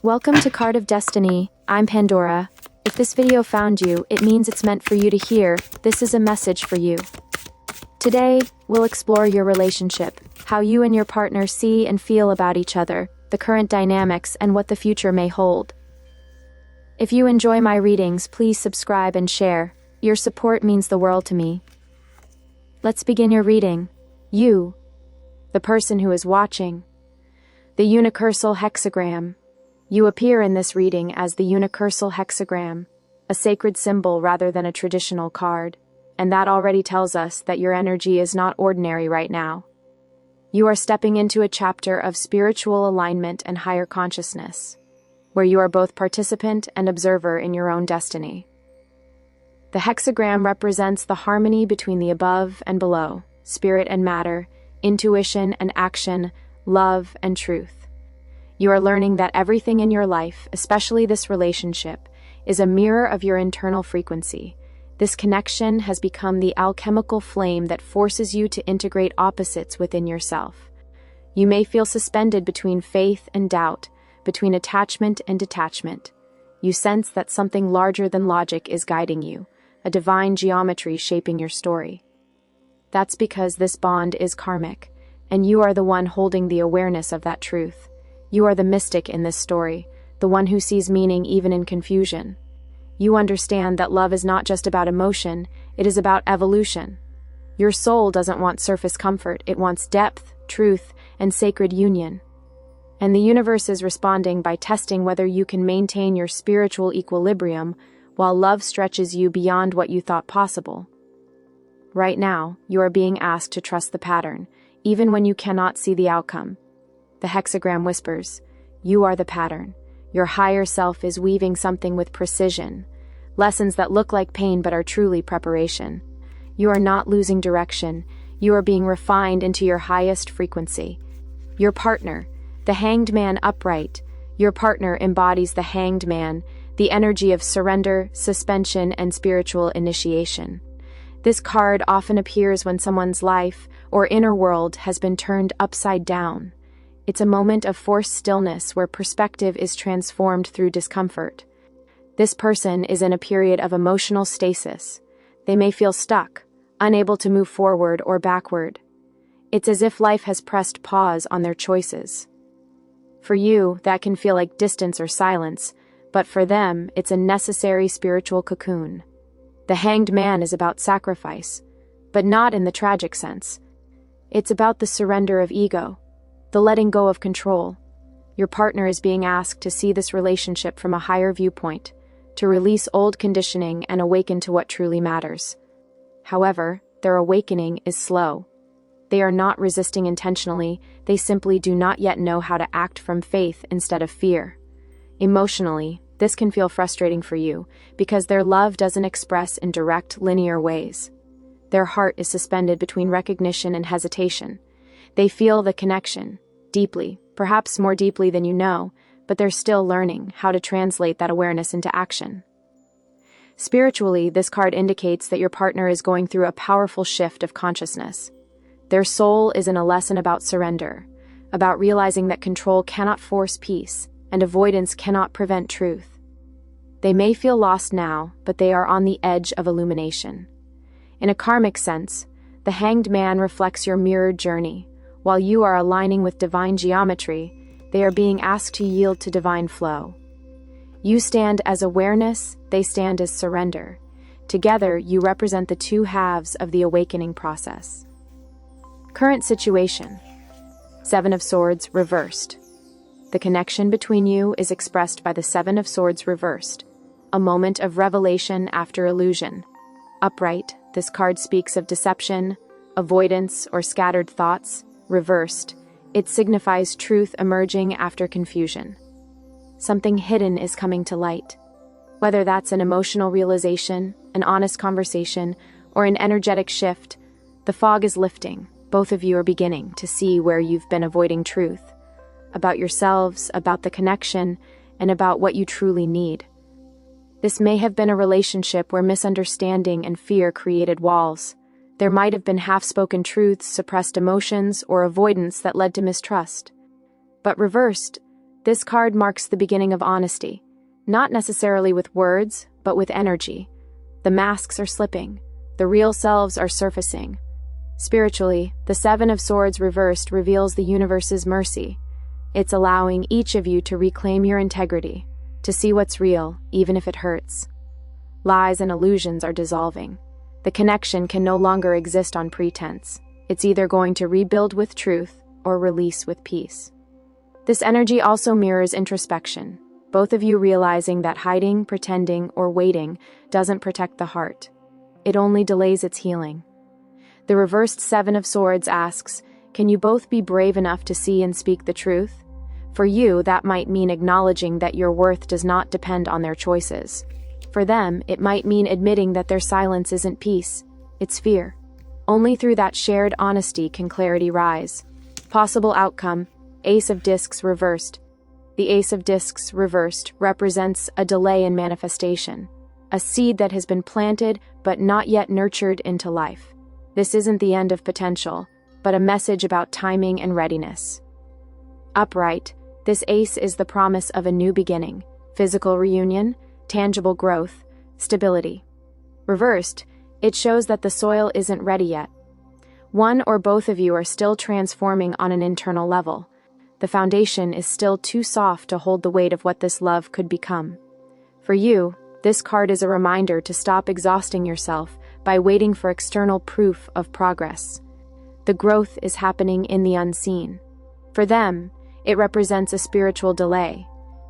Welcome to Card of Destiny. I'm Pandora. If this video found you, it means it's meant for you to hear. This is a message for you. Today, we'll explore your relationship, how you and your partner see and feel about each other, the current dynamics, and what the future may hold. If you enjoy my readings, please subscribe and share. Your support means the world to me. Let's begin your reading. You, the person who is watching. The unicursal hexagram. You appear in this reading as the unicursal hexagram, a sacred symbol rather than a traditional card, and that already tells us that your energy is not ordinary right now. You are stepping into a chapter of spiritual alignment and higher consciousness, where you are both participant and observer in your own destiny. The hexagram represents the harmony between the above and below, spirit and matter, intuition and action, love and truth. You are learning that everything in your life, especially this relationship, is a mirror of your internal frequency. This connection has become the alchemical flame that forces you to integrate opposites within yourself. You may feel suspended between faith and doubt, between attachment and detachment. You sense that something larger than logic is guiding you, a divine geometry shaping your story. That's because this bond is karmic, and you are the one holding the awareness of that truth. You are the mystic in this story, the one who sees meaning even in confusion. You understand that love is not just about emotion, it is about evolution. Your soul doesn't want surface comfort, it wants depth, truth, and sacred union. And the universe is responding by testing whether you can maintain your spiritual equilibrium while love stretches you beyond what you thought possible. Right now, you are being asked to trust the pattern, even when you cannot see the outcome. The hexagram whispers, you are the pattern. Your higher self is weaving something with precision. Lessons that look like pain but are truly preparation. You are not losing direction. You are being refined into your highest frequency. Your partner, the hanged man upright. Your partner embodies the hanged man, the energy of surrender, suspension, and spiritual initiation. This card often appears when someone's life or inner world has been turned upside down. It's a moment of forced stillness where perspective is transformed through discomfort. This person is in a period of emotional stasis. They may feel stuck, unable to move forward or backward. It's as if life has pressed pause on their choices. For you, that can feel like distance or silence, but for them, it's a necessary spiritual cocoon. The hanged man is about sacrifice, but not in the tragic sense. It's about the surrender of ego, the letting go of control. Your partner is being asked to see this relationship from a higher viewpoint, to release old conditioning and awaken to what truly matters. However, their awakening is slow. They are not resisting intentionally, they simply do not yet know how to act from faith instead of fear. Emotionally, this can feel frustrating for you, because their love doesn't express in direct, linear ways. Their heart is suspended between recognition and hesitation. They feel the connection, deeply, perhaps more deeply than you know, but they're still learning how to translate that awareness into action. Spiritually, this card indicates that your partner is going through a powerful shift of consciousness. Their soul is in a lesson about surrender, about realizing that control cannot force peace, and avoidance cannot prevent truth. They may feel lost now, but they are on the edge of illumination. In a karmic sense, the hanged man reflects your mirrored journey. While you are aligning with divine geometry, they are being asked to yield to divine flow. You stand as awareness, they stand as surrender. Together, you represent the two halves of the awakening process. Current situation. Seven of Swords reversed. The connection between you is expressed by the Seven of Swords reversed, a moment of revelation after illusion. Upright, this card speaks of deception, avoidance, or scattered thoughts. Reversed, it signifies truth emerging after confusion. Something hidden is coming to light. Whether that's an emotional realization, an honest conversation, or an energetic shift, the fog is lifting. Both of you are beginning to see where you've been avoiding truth. About yourselves, about the connection, and about what you truly need. This may have been a relationship where misunderstanding and fear created walls. There might have been half-spoken truths, suppressed emotions, or avoidance that led to mistrust. But reversed, This card marks the beginning of honesty, not necessarily with words, but with energy. The masks are slipping, the real selves are surfacing. Spiritually, the Seven of Swords reversed reveals the universe's mercy. It's allowing each of you to reclaim your integrity, to see what's real, even if it hurts. Lies and illusions are dissolving. The connection can no longer exist on pretense. It's either going to rebuild with truth or release with peace. This energy also mirrors introspection, both of you realizing that hiding, pretending, or waiting doesn't protect the heart. It only delays its healing. The reversed Seven of Swords asks, can you both be brave enough to see and speak the truth? For you, that might mean acknowledging that your worth does not depend on their choices. For them, it might mean admitting that their silence isn't peace, it's fear. Only through that shared honesty can clarity rise. Possible outcome, Ace of Discs reversed. The Ace of Discs reversed represents a delay in manifestation, a seed that has been planted but not yet nurtured into life. This isn't the end of potential, but a message about timing and readiness. Upright, this ace is the promise of a new beginning, physical reunion, tangible growth, stability. Reversed, it shows that the soil isn't ready yet. One or both of you are still transforming on an internal level. The foundation is still too soft to hold the weight of what this love could become. For you, this card is a reminder to stop exhausting yourself by waiting for external proof of progress. The growth is happening in the unseen. For them, it represents a spiritual delay,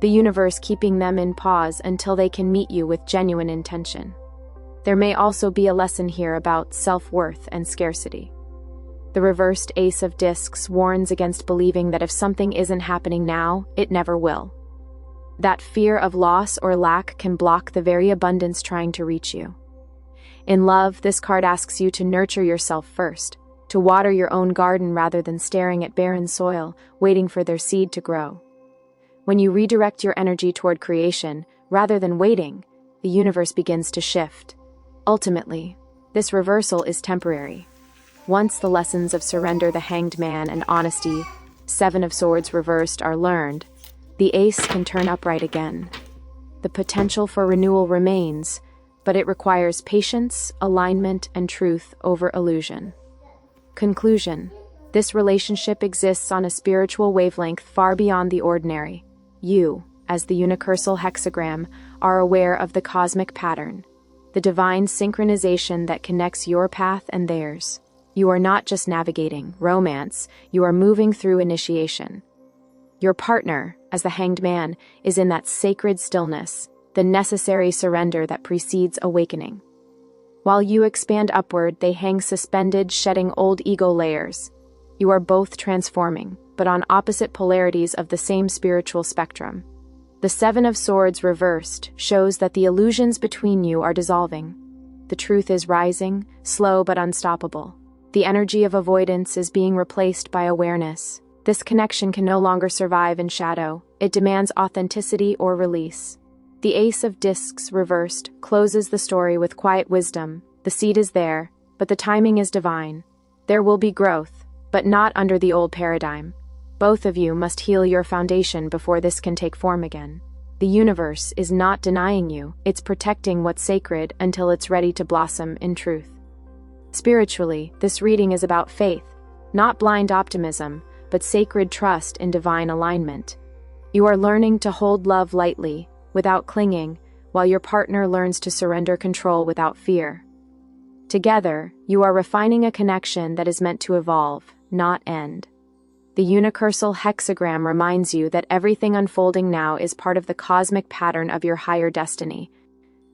the universe keeping them in pause until they can meet you with genuine intention. There may also be a lesson here about self-worth and scarcity. The reversed Ace of Discs warns against believing that if something isn't happening now, it never will. That fear of loss or lack can block the very abundance trying to reach you. In love, this card asks you to nurture yourself first, to water your own garden rather than staring at barren soil, waiting for their seed to grow. When you redirect your energy toward creation, rather than waiting, the universe begins to shift. Ultimately, this reversal is temporary. Once the lessons of surrender, the Hanged Man, and honesty, Seven of Swords reversed, are learned, the ace can turn upright again. The potential for renewal remains, but it requires patience, alignment, and truth over illusion. Conclusion: this relationship exists on a spiritual wavelength far beyond the ordinary. You, as the unicursal hexagram, are aware of the cosmic pattern, the divine synchronization that connects your path and theirs. You are not just navigating romance, you are moving through initiation. Your partner, as the Hanged Man, is in that sacred stillness, the necessary surrender that precedes awakening. While you expand upward, they hang suspended, shedding old ego layers. You are both transforming, but on opposite polarities of the same spiritual spectrum. The Seven of Swords reversed shows that the illusions between you are dissolving. The truth is rising, slow but unstoppable. The energy of avoidance is being replaced by awareness. This connection can no longer survive in shadow. It demands authenticity or release. The Ace of Discs reversed closes the story with quiet wisdom. The seed is there, but the timing is divine. There will be growth, but not under the old paradigm. Both of you must heal your foundation before this can take form again. The universe is not denying you, it's protecting what's sacred until it's ready to blossom in truth. Spiritually, this reading is about faith, not blind optimism, but sacred trust in divine alignment. You are learning to hold love lightly, without clinging, while your partner learns to surrender control without fear. Together, you are refining a connection that is meant to evolve, not end. The unicursal hexagram reminds you that everything unfolding now is part of the cosmic pattern of your higher destiny.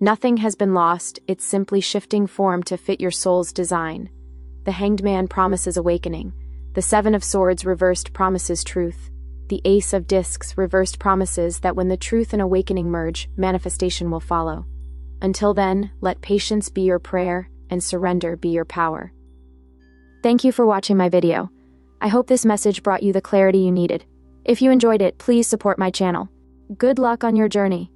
Nothing has been lost, it's simply shifting form to fit your soul's design. The Hanged Man promises awakening. The Seven of Swords reversed promises truth. The Ace of Discs reversed promises that when the truth and awakening merge, manifestation will follow. Until then, let patience be your prayer and surrender be your power. Thank you for watching my video. I hope this message brought you the clarity you needed. If you enjoyed it, please support my channel. Good luck on your journey.